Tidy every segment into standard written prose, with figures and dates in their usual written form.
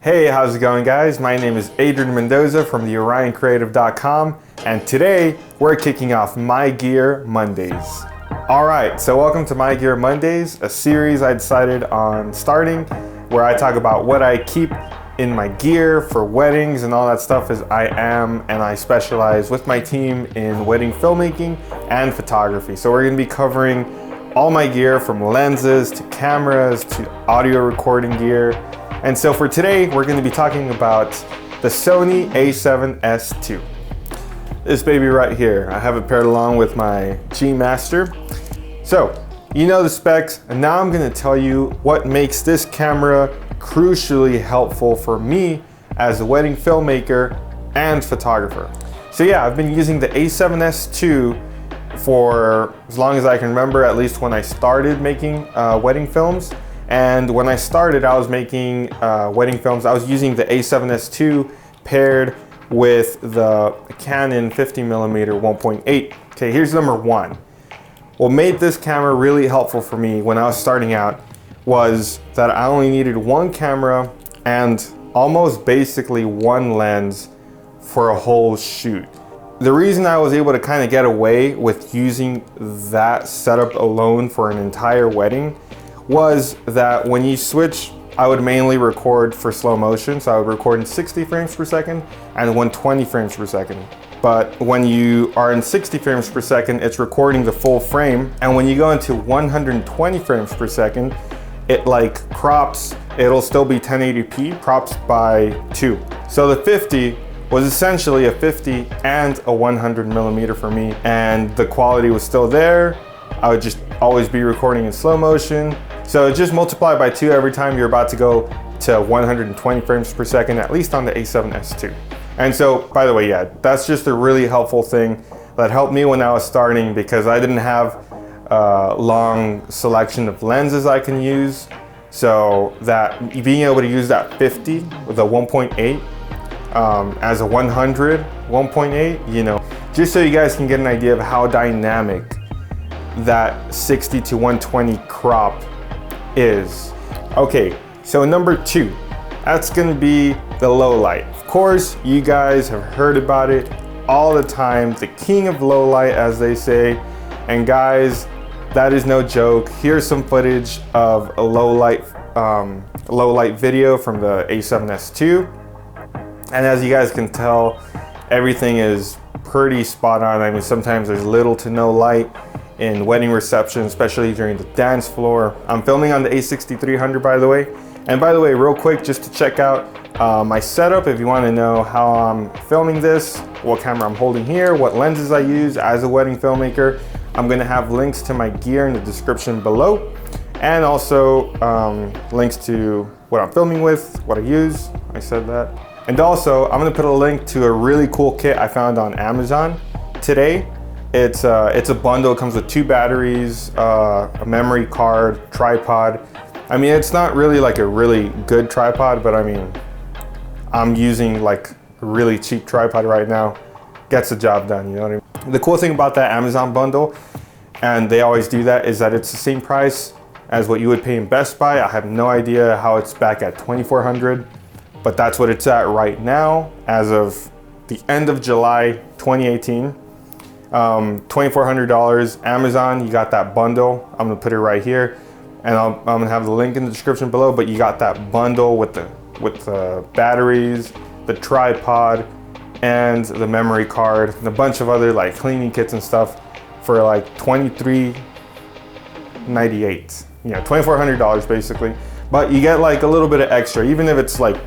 Hey, how's it going, guys? My name is Adrian Mendoza from the OrionCreative.com, and today we're kicking off My Gear Mondays. All right, so welcome to My Gear Mondays, a series I decided on starting where I talk about what I keep in my gear for weddings and all that stuff, as I specialize with my team in wedding filmmaking and photography. So we're gonna be covering all my gear, from lenses to cameras to audio recording gear. And so for today, we're going to be talking about the Sony A7S II. This baby right here, I have it paired along with my G Master. So, you know the specs, and now I'm going to tell you what makes this camera crucially helpful for me as a wedding filmmaker and photographer. So yeah, I've been using the A7S II for as long as I can remember, at least when I started making wedding films. And when I started, I was making wedding films. I was using the A7S II paired with the Canon 50mm 1.8. Okay, here's number one. What made this camera really helpful for me when I was starting out was that I only needed one camera and almost basically one lens for a whole shoot. The reason I was able to kind of get away with using that setup alone for an entire wedding was that when you switch, I would mainly record for slow motion. So I would record in 60 frames per second and 120 frames per second. But when you are in 60 frames per second, it's recording the full frame. And when you go into 120 frames per second, it like crops, it'll still be 1080p, crops by 2. So the 50 was essentially a 50 and a 100mm for me. And the quality was still there. I would just always be recording in slow motion. So just multiply by 2 every time you're about to go to 120 frames per second, at least on the A7S II. And so, by the way, yeah, that's just a really helpful thing that helped me when I was starting, because I didn't have a long selection of lenses I can use. So that being able to use that 50 with a 1.8 as a 100 1.8, you know, just so you guys can get an idea of how dynamic that 60 to 120 crop is. Okay, so number 2, that's gonna be the low light. Of course, you guys have heard about it all the time, the king of low light, as they say. And guys, that is no joke. Here's some footage of a low light video from the A7S II. And as you guys can tell, everything is pretty spot on. I mean, sometimes there's little to no light in wedding reception, especially during the dance floor. I'm filming on the A6300, by the way. And by the way, real quick, just to check out my setup, if you want to know how I'm filming this, what camera I'm holding here, what lenses I use as a wedding filmmaker, I'm going to have links to my gear in the description below, and also links to what I'm filming with, what I use. I said that. And also, I'm going to put a link to a really cool kit I found on Amazon today. It's a bundle. It comes with 2 batteries, a memory card, tripod. I mean, it's not really like a really good tripod, but I mean, I'm using like a really cheap tripod right now. Gets the job done, you know what I mean? The cool thing about that Amazon bundle, and they always do that, is that it's the same price as what you would pay in Best Buy. I have no idea how it's back at $2,400, but that's what it's at right now as of the end of July 2018. $2,400 Amazon. You got that bundle. I'm gonna put it right here, and I'm gonna have the link in the description below. But you got that bundle with the batteries, the tripod, and the memory card, and a bunch of other like cleaning kits and stuff for like $23.98. You know, $2,400 basically. But you get like a little bit of extra, even if it's like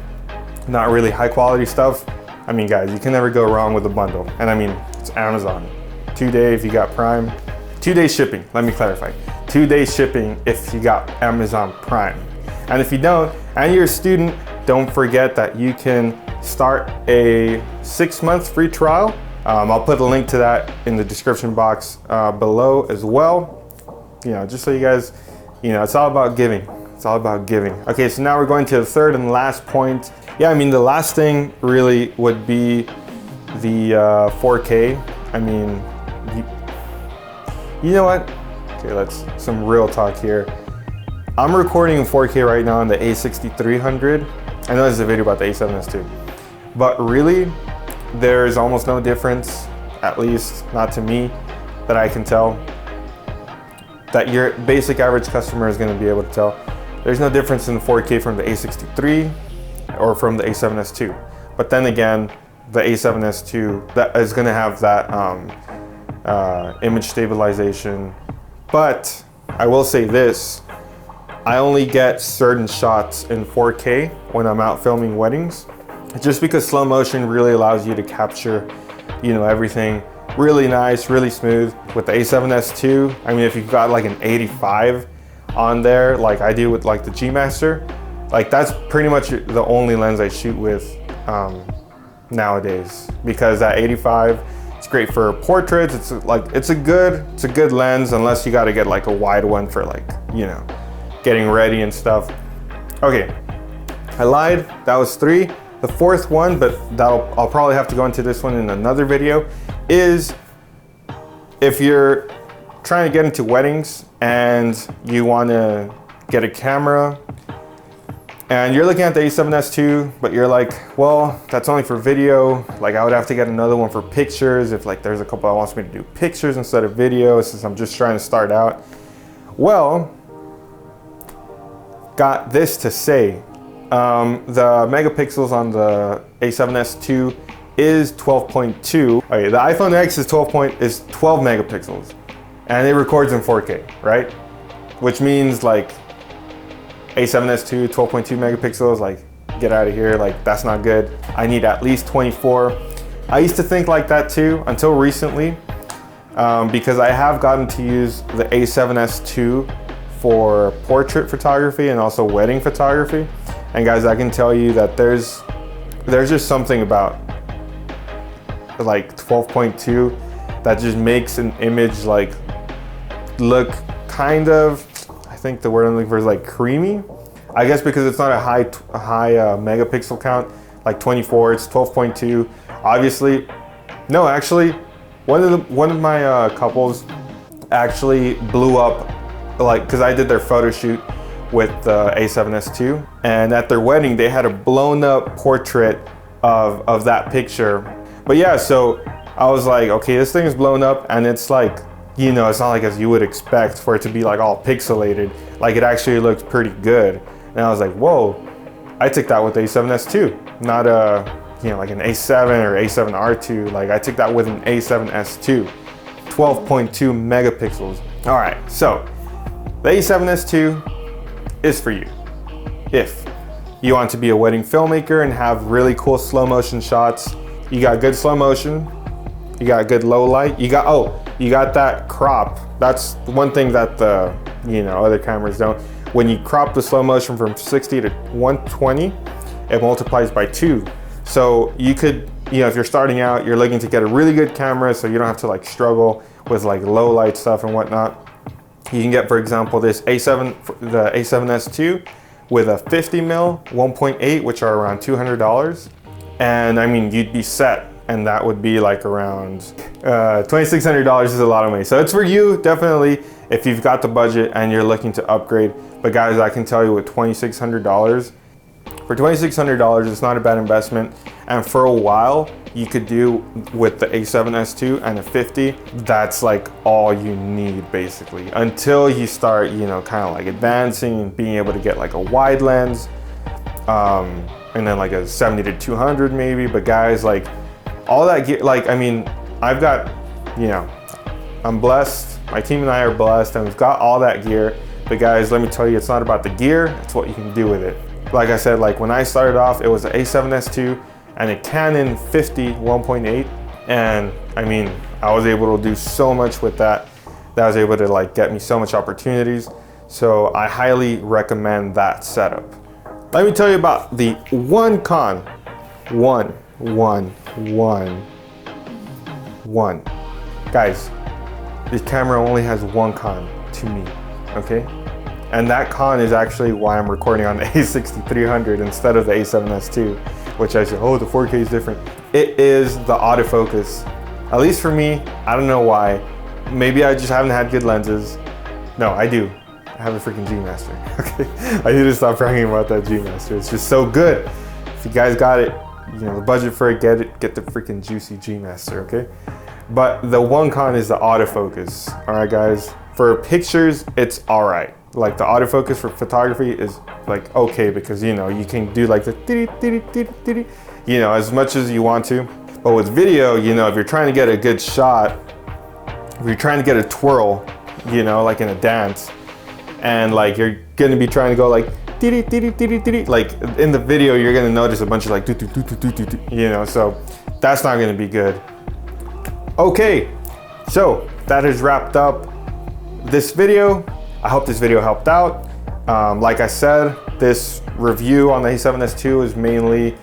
not really high quality stuff. I mean, guys, you can never go wrong with a bundle. And I mean, it's Amazon. 2-day if you got Prime. 2-day shipping, let me clarify. 2-day shipping if you got Amazon Prime. And if you don't, and you're a student, don't forget that you can start a 6-month free trial. I'll put a link to that in the description box below as well. You know, just so you guys, you know, it's all about giving. It's all about giving. Okay, so now we're going to the third and last point. Yeah, I mean, the last thing really would be the 4K. I mean, you know what? Okay, let's some real talk here. I'm recording in 4K right now on the A6300, I know there's a video about the A7S II, but really, there's almost no difference, at least not to me, that I can tell, that your basic average customer is going to be able to tell. There's no difference in 4K from the A63 or from the A7S II. But then again, the A7S II that is going to have that image stabilization. But I will say this, I only get certain shots in 4K when I'm out filming weddings, just because slow motion really allows you to capture, you know, everything really nice, really smooth. With the A7S II, I mean, if you've got like an 85 on there, like I do with like the G Master, like that's pretty much the only lens I shoot with nowadays, because that 85, it's great for portraits. It's a good lens, unless you got to get like a wide one for like, you know, getting ready and stuff. Okay, I lied, that was 3. The 4th one, but I'll probably have to go into this one in another video, is if you're trying to get into weddings and you want to get a camera and you're looking at the A7S II, but you're like, well, that's only for video. Like I would have to get another one for pictures if like there's a couple that wants me to do pictures instead of video, since I'm just trying to start out. Well, got this to say. The megapixels on the A7S II is 12.2. Okay, the iPhone X is 12 megapixels, and it records in 4K, right? Which means like A7S II 12.2 megapixels, like get out of here, like that's not good. I need at least 24. I used to think like that too until recently, because I have gotten to use the A7S II for portrait photography and also wedding photography. And guys, I can tell you that there's just something about like 12.2 that just makes an image like look kind of, I think the word I'm looking for is like creamy. I guess because it's not a high megapixel count, like 24, it's 12.2. Obviously, no, actually, one of my couples actually blew up, like, because I did their photo shoot with the A7S II, and at their wedding they had a blown up portrait of that picture. But yeah, so I was like, okay, this thing is blown up, and it's like, you know, it's not like as you would expect for it to be like all pixelated. Like it actually looks pretty good. And I was like, whoa, I took that with the A7S II, not you know, like an A7 or A7R2. Like I took that with an A7S II, 12.2 megapixels. All right, so the A7S II is for you if you want to be a wedding filmmaker and have really cool slow motion shots. You got good slow motion, you got good low light, you got that crop. That's one thing that the, you know, other cameras don't. When you crop the slow motion from 60 to 120, it multiplies by 2. So you could, you know, if you're starting out, you're looking to get a really good camera so you don't have to like struggle with like low light stuff and whatnot. You can get, for example, this the A7S II with a 50mm 1.8, which are around $200. And I mean, you'd be set, and that would be like around $2,600 is a lot of money. So it's for you, definitely, if you've got the budget and you're looking to upgrade. But guys, I can tell you with $2,600, for $2,600, it's not a bad investment. And for a while, you could do with the A7S II and a 50, that's like all you need basically, until you start, you know, kind of like advancing and being able to get like a wide lens, and then like a 70 to 200 maybe. But guys, like all that gear, like, I mean, I've got, you know, I'm blessed, my team and I are blessed, and we've got all that gear. But guys, let me tell you, it's not about the gear, it's what you can do with it. Like I said, like when I started off, it was an A7S II and a Canon 50 1.8. And I mean, I was able to do so much with that. That was able to like get me so much opportunities. So I highly recommend that setup. Let me tell you about the one con. One. Guys, this camera only has one con to me, okay? And that con is actually why I'm recording on the A6300 instead of the A7S II, which I said, oh, the 4K is different. It is the autofocus. At least for me, I don't know why. Maybe I just haven't had good lenses. No, I do. I have a freaking G Master. Okay, I need to stop bragging about that G Master. It's just so good. If you guys got it, you know, the budget for it, get the freaking juicy G Master, okay? But the one con is the autofocus. All right, guys. For pictures, it's all right. Like the autofocus for photography is like okay because you know you can do like the you know as much as you want to. But with video, you know, if you're trying to get a good shot, if you're trying to get a twirl, you know, like in a dance, and like you're gonna be trying to go like like in the video, you're gonna notice a bunch of like you know, so that's not gonna be good. Okay, so that has wrapped up this video. I hope this video helped out. Like I said, this review on the A7S II is mainly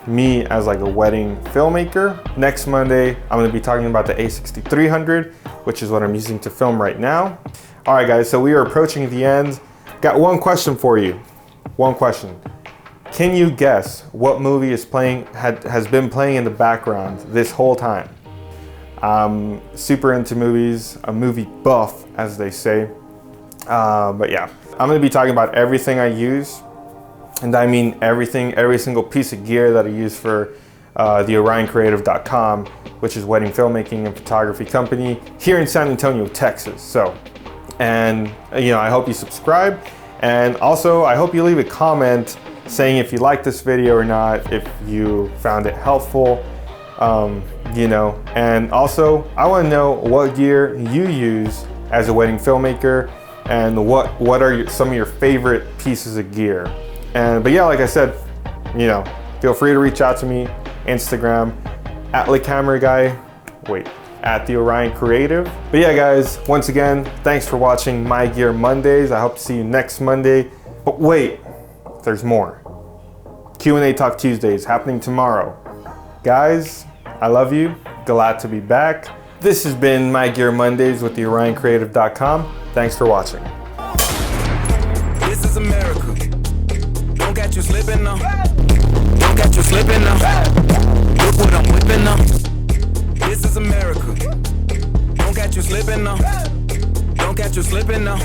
me as like a wedding filmmaker. Next Monday, I'm gonna be talking about the A6300, which is what I'm using to film right now. All right, guys, so we are approaching the end. Got one question for you. One question. Can you guess what movie is playing, has been playing in the background this whole time? I'm super into movies, a movie buff, as they say. But yeah, I'm gonna be talking about everything I use. And I mean everything, every single piece of gear that I use for the OrionCreative.com, which is wedding filmmaking and photography company here in San Antonio, Texas. So, and you know, I hope you subscribe. And also, I hope you leave a comment saying if you like this video or not, if you found it helpful, you know. And also, I wanna know what gear you use as a wedding filmmaker and what are some of your favorite pieces of gear. But yeah, like I said, you know, feel free to reach out to me, Instagram, at the Orion Creative. But yeah, guys, once again, thanks for watching My Gear Mondays. I hope to see you next Monday. But wait, there's more. Q&A Talk Tuesdays happening tomorrow. Guys, I love you. Glad to be back. This has been My Gear Mondays with the OrionCreative.com. Thanks for watching. This is America. Don't catch you slipping now. Don't catch you slipping now. Look what I'm whipping now. This is America. Don't catch you slipping now. Don't catch you slipping now.